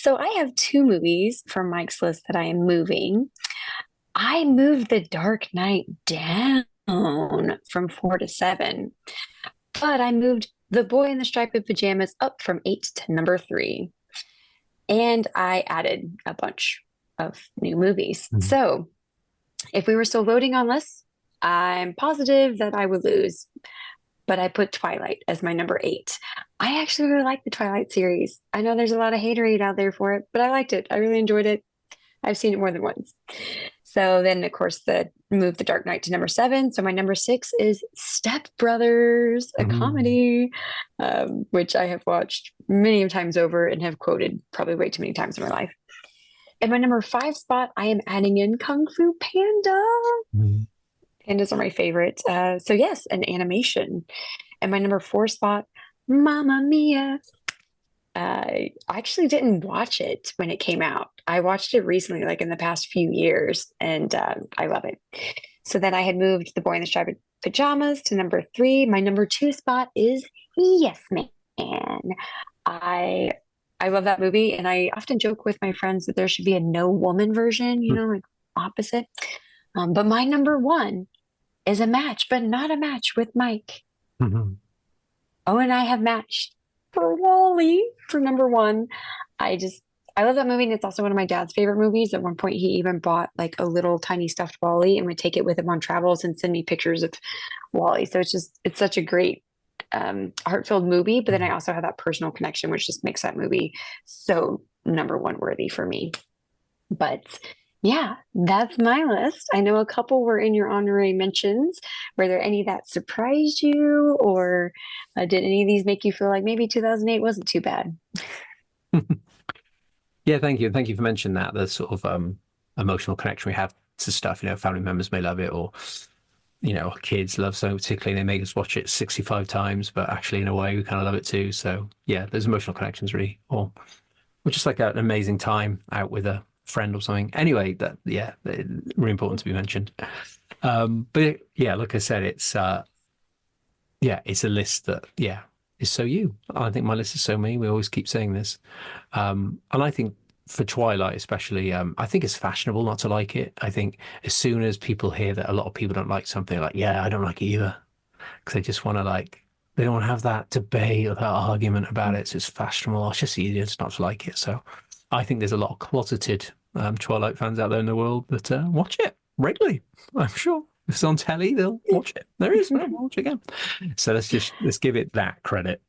So I have two movies from Mike's list that I am moving. I moved The Dark Knight down from 4 to 7, but I moved The Boy in the Striped Pajamas up from 8 to number 3. And I added a bunch of new movies. Mhm. So if we were still voting on lists, I'm positive that I would lose, but I put Twilight as my number 8. I actually really like the Twilight series. I know there's a lot of haterade out there for it, but I liked it. I really enjoyed it. I've seen it more than once. So then, of course, the Dark Knight to number 7. So my number 6 is Step Brothers, a Mhm. comedy, which I have watched many times over and have quoted probably way too many times in my life. In my number 5 spot, I am adding in Kung Fu Panda. Mhm. Pandas are my favorite. So yes, an animation. And my number 4 spot, Mamma Mia. I actually didn't watch it when it came out. I watched it recently, like in the past few years, and I love it. So then I had moved The Boy in the Striped Pajamas to number 3. My number 2 spot is Yes Man. I I love that movie, and I often joke with my friends that there should be a no woman version, like opposite. But my number 1 is a match, but not a match with Mike. Mhm. Oh, and I have matched for Wally for number 1. I just I love that movie, and it's also one of my dad's favorite movies. At one point, he even bought like a little tiny stuffed Wally and would take it with him on travels and send me pictures of Wally. So it's such a great heart-filled movie. But then I also have that personal connection, which just makes that movie so number 1 worthy for me. But yeah, that's my list. I know a couple were in your honorary mentions. Were there any that surprised you, or did any of these make you feel like maybe 2008 wasn't too bad? Yeah, thank you. Thank you for mentioning that. The sort of emotional connection we have to stuff, family members may love it, or kids love something particularly, they make us watch it 65 times, but actually in a way we kind of love it too. So yeah, there's emotional connections really, or just like an amazing time out with a friend or something. Anyway, that yeah, really important to be mentioned. But yeah, like I said, it's a list that is so you. I think my list is so me. We always keep saying this. And I think for Twilight especially, I think it's fashionable not to like it. I think as soon as people hear that a lot of people don't like something, like, yeah, I don't like it either, because they just want to they don't want to have that debate or that argument about it. So it's fashionable. Oh, it's just easier just not to like it. So I think there's a lot of closeted Twilight fans out there in the world that watch it regularly. I'm sure if it's on telly, they'll watch it. There is, no, we'll watch it again. So let's give it that credit.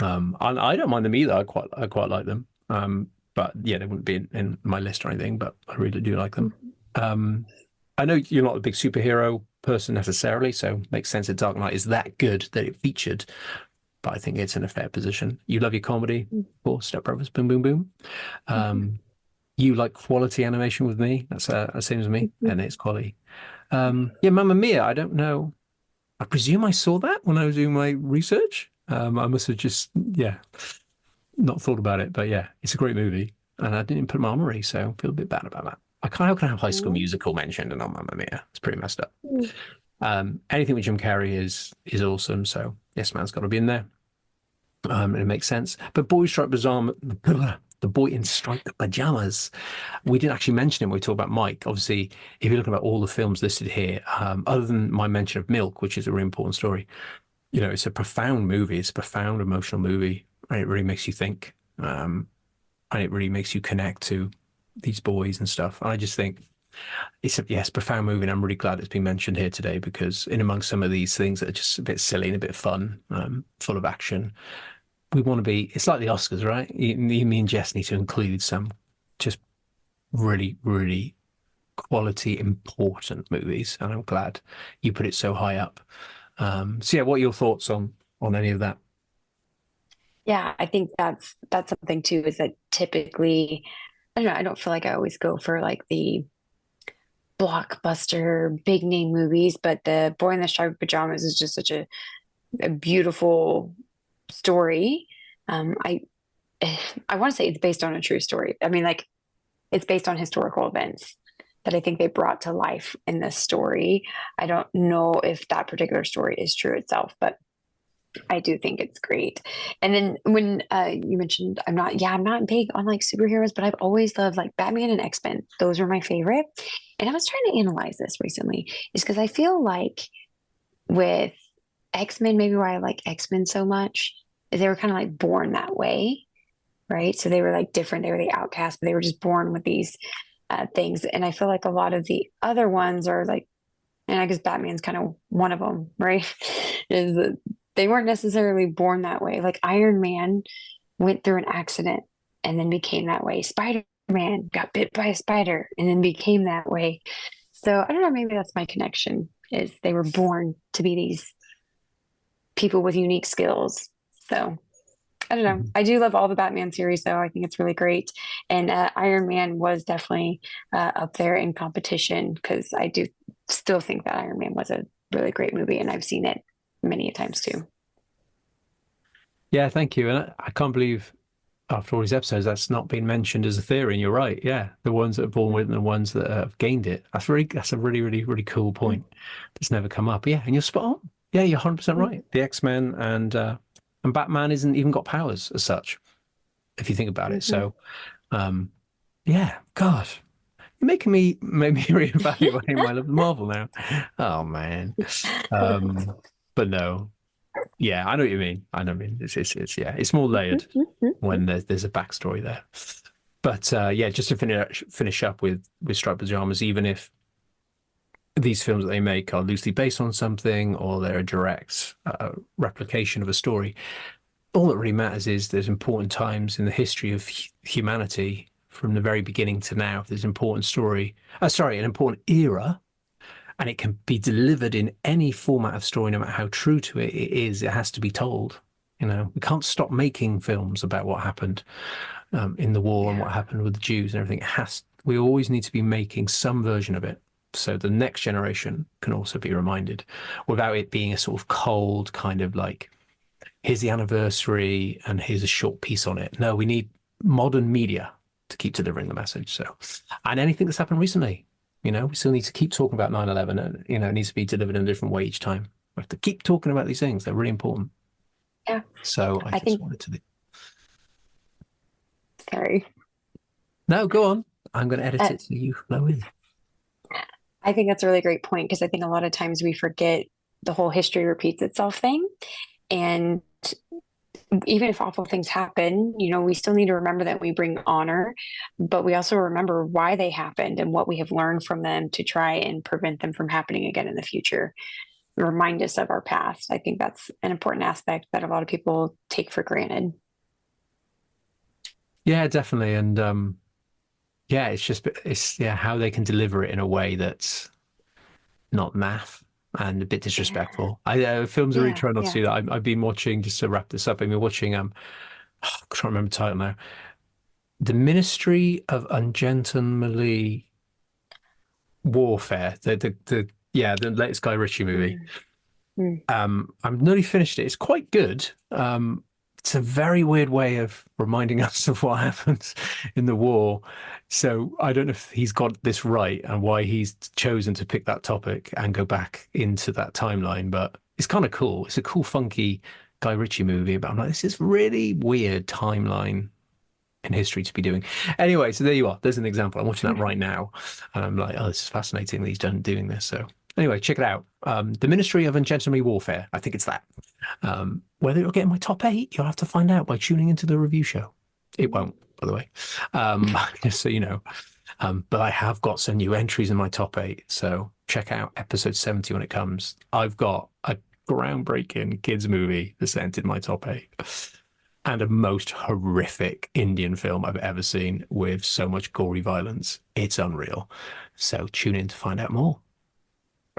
I don't mind them either. I quite like them. But yeah, they wouldn't be in my list or anything. But I really do like them. Um, I know you're not a big superhero person necessarily, so it makes sense that Dark Knight is that good that it featured. But I think it's in a fair position. You love your comedy, for Step Brothers, Boom Boom Boom. Um, you like quality animation with me. That's the same as me, and it's quality. Yeah, Mamma Mia. I don't know. I presume I saw that when I was doing my research. I must have just, not thought about it. But yeah, it's a great movie. And I didn't put it on my memory, so I feel a bit bad about that. How can I have High School Musical mentioned and not Mamma Mia? It's pretty messed up. Anything with Jim Carrey is awesome. So yes, man's got to be in there. And it makes sense. But Boy Striped Pajama, the Boy in Striped Pajamas, we didn't actually mention him when we talked about Mike. Obviously, if you're looking at all the films listed here, other than my mention of Milk, which is a really important story, it's a profound movie. It's a profound emotional movie, and it really makes you think, and it really makes you connect to these boys and stuff. And I just think it's a yes, profound movie, and I'm really glad it's been mentioned here today because in amongst some of these things that are just a bit silly and a bit fun, full of action, we want to be. It's like the Oscars, right? Me and Jess need to include some just really, really quality, important movies, and I'm glad you put it so high up. So yeah, what are your thoughts on any of that? Yeah, I think that's something too, is that typically, I don't know, I don't feel like I always go for like the blockbuster big name movies, but the Boy in the Striped Pajamas is just such a beautiful story. I I want to say it's based on a true story. I mean, like it's based on historical events that I think they brought to life in this story. I don't know if that particular story is true itself, but I do think it's great. And then when you mentioned I'm not big on like superheroes, but I've always loved like Batman and X-Men. Those are my favorite. And I was trying to analyze this recently, is because I feel like with X-Men, maybe why I like X-Men so much is they were kind of like born that way, right? So they were like different. They were the outcasts, but they were just born with these things. And I feel like a lot of the other ones are like, and I guess Batman's kind of one of them, right? Is that they weren't necessarily born that way. Like Iron Man went through an accident and then became that way. Spider-Man got bit by a spider and then became that way. So I don't know, maybe that's my connection is they were born to be these people with unique skills. So I don't know. Mhm. I do love all the Batman series, though. I think it's really great. And Iron Man was definitely up there in competition because I do still think that Iron Man was a really great movie, and I've seen it many times too. Yeah, thank you. And I can't believe after all these episodes, that's not been mentioned as a theory. And you're right. Yeah, the ones that are born with it and the ones that have gained it. That's a really, really, really cool point that's never come up. Yeah, and you're spot on. Yeah, you're 100% right. The X-Men and Batman isn't even got powers as such, if you think about it. Mm-hmm. So, um, yeah, God, you're making me maybe reevaluate my love of Marvel now. Oh man. Um, but no. Yeah, I know what you mean. I know what you mean. It's yeah, it's more layered when there's a backstory there. But yeah, just to finish up with striped pajamas, even if these films that they make are loosely based on something or they're a direct replication of a story, all that really matters is there's important times in the history of humanity from the very beginning to now. If there's an important story, sorry, an important era, and it can be delivered in any format of story, no matter how true to it is, it has to be told. You know, we can't stop making films about what happened in the war and Yeah. what happened with the Jews and everything. We always need to be making some version of it so the next generation can also be reminded without it being a sort of cold kind of like, here's the anniversary and here's a short piece on it. No, we need modern media to keep delivering the message. So, and anything that's happened recently, we still need to keep talking about 9/11 and, it needs to be delivered in a different way each time. We have to keep talking about these things. They're really important. Yeah. So I I just think, wanted to, sorry. no, go on. I'm going to edit Uh, it so you flow in. I think that's a really great point because I think a lot of times we forget the whole history repeats itself thing. And even if awful things happen, we still need to remember that we bring honor, but we also remember why they happened and what we have learned from them to try and prevent them from happening again in the future. Remind us of our past. I think that's an important aspect that a lot of people take for granted. Yeah, definitely. And yeah, it's yeah, how they can deliver it in a way that's not naff and a bit Yeah. disrespectful. Films are really Yeah. trying not to Yeah. do that. I've been watching, just to wrap this up, I've been watching I can't remember the title now. The Ministry of Ungentlemanly Warfare. The yeah, the latest Guy Ritchie movie. Mm, mm. I've nearly finished it. It's quite good. It's a very weird way of reminding us of what happened in the war. So I don't know if he's got this right and why he's chosen to pick that topic and go back into that timeline, but it's kind of cool. It's a cool, funky Guy Ritchie movie, but I'm like, this is really weird timeline in history to be doing. Anyway, so there you are. There's an example. I'm watching that right now, and I'm like, oh, this is fascinating that he's done doing this. So anyway, check it out. The Ministry of Ungentlemanly Warfare. I think it's that. Whether it'll get in my top 8, you'll have to find out by tuning into the review show. It won't, by the way. Just so you know. But I have got some new entries in my top 8. So check out episode 70 when it comes. I've got a groundbreaking kids movie that's entered my top 8 and a most horrific Indian film I've ever seen with so much gory violence. It's unreal. So tune in to find out more.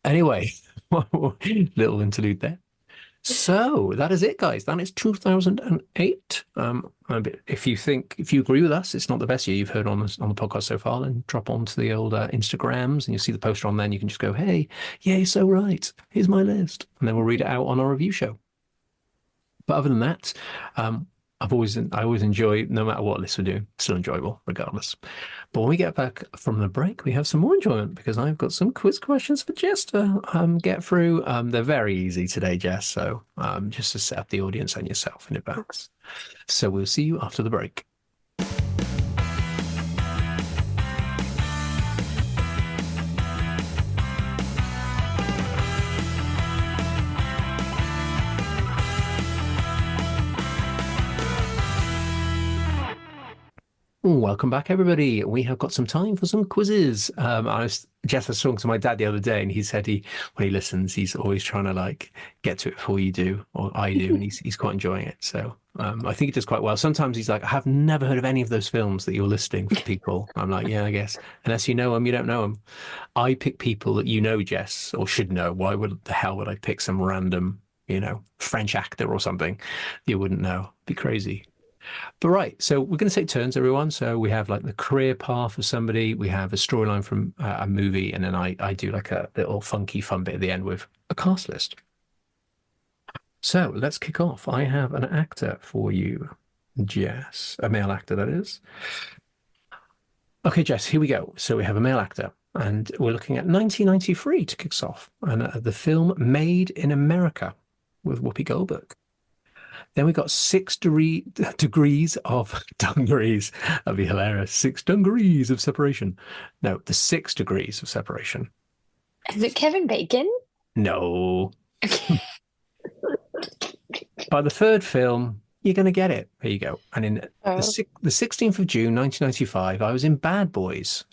Anyway, little interlude there. So that is it, guys. That is 2008. If you agree with us, it's not the best year you've heard on the podcast so far, then drop onto the old Instagrams and you'll see the poster on there. And you can just go, hey, yeah, you're so right. Here's my list, and then we'll read it out on our review show. But other than that, um, I always enjoy, no matter what lists we do, still enjoyable regardless. But when we get back from the break, we have some more enjoyment because I've got some quiz questions for Jess to get through. They're very easy today, Jess. So just to set up the audience and yourself in advance. So we'll see you after the break. Welcome back, everybody. We have got some time for some quizzes. Jess was talking to my dad the other day, and he said when he listens, he's always trying to like get to it before you do or I do, and he's quite enjoying it. So I think he does quite well. Sometimes he's like, I have never heard of any of those films that you're listing for people. I'm like, yeah, I guess unless you know them, you don't know them. I pick people that you know, Jess, or should know. Why would the hell would I pick some random, French actor or something you wouldn't know? Be crazy. But right, so we're going to take turns, everyone. So we have like the career path of somebody, we have a storyline from a movie, and then I do like a little funky fun bit at the end with a cast list. So let's kick off. I have an actor for you, Jess, a male actor, that is. Okay, Jess, here we go. So we have a male actor, and we're looking at 1993 to kick us off, and the film Made in America with Whoopi Goldberg. Then we got degrees of dungarees. That'd be hilarious. 6 degrees of separation. No, the 6 degrees of separation. Is it Kevin Bacon? No. By the third film, you're going to get it. There you go. And in the 16th of June, 1995, I was in Bad Boys